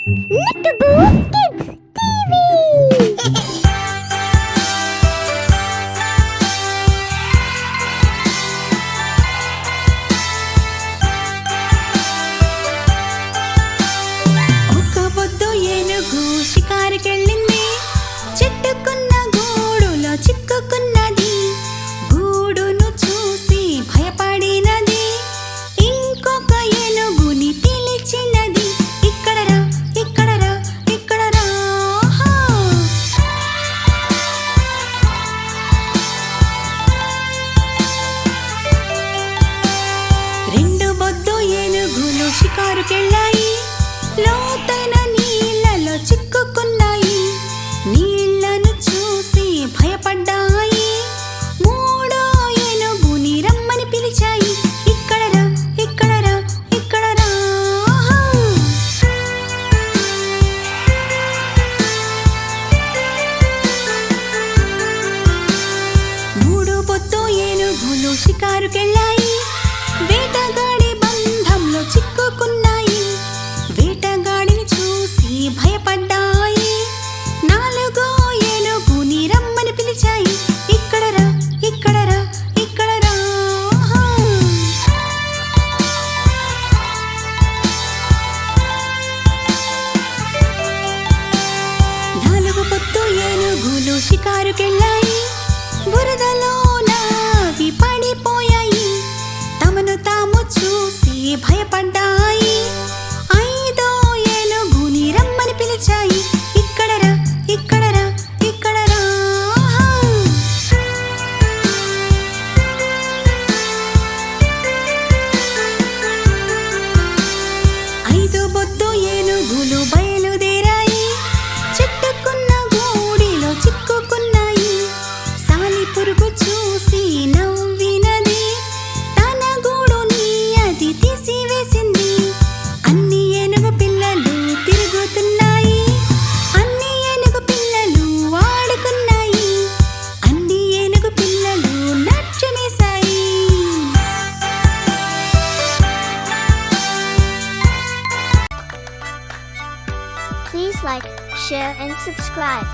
Little Kids TV. ఒక పొద్దు ఏనుగు షికారుకెళ్ళింది. చెట్టుకున్న గూడులో చిక్కుకున్నది. గూడును చూసి భయపడినది. ఇంకొక ఏనుగుని పిలిచినది. ఇక్కడ రా, ఇక్కడ రా, ఇక్కడ రా. రెండు బొద్దు ఏనుగులు షికారుకెళ్ళాయి. లోతైన నీళ్ళలో చిక్కుకున్నాయి. నీళ్లను చూసి భయపడ్డాయి. మూడో ఏనుగుని రమ్మని పిలిచాయి. ఇక్కడ రా, ఇక్కడ రా, ఇక్కడ రా. మూడు పొద్దు ఏనుగులు షికారుకెళ్ళాయి. వేటగాడి బంధంలో చిక్కుకున్నాయి. వేటగాడిని చూసి భయపడ్డాయి. నాలుగో ఏనుగుని రమ్మని పిలిచాయి. ఇక్కడ రా, ఇక్కడ రా, ఇక్కడ రా. నాలుగు పొద్దు ఏనుగులు షికారుకెళ్ళాయి. బురదలో నావి పడిపోయాయి. తమను తాము చూసి భయపడ్డాయి. ఐదో ఏనుగుని రమ్మని పిలిచాయి. ఇక్కడ రా, ఇక్కడ రా, ఇక్కడ రా. ఐదు బొద్దు ఏనుగులు బయలుదేరాయి. చెట్టుకున్న గూడిలో చిక్కుకున్నాయి. సాలి పురుగు చూసి నవ్వినది. తన గూడుని అది తీసివేసింది. అన్ని ఏనుగు పిల్లలు తిరుగుతున్నాయి. అన్ని ఏనుగు పిల్లలు ఆడుకున్నాయి. అన్ని ఏనుగు పిల్లలు నాట్యమేశాయి. Please like, share and subscribe.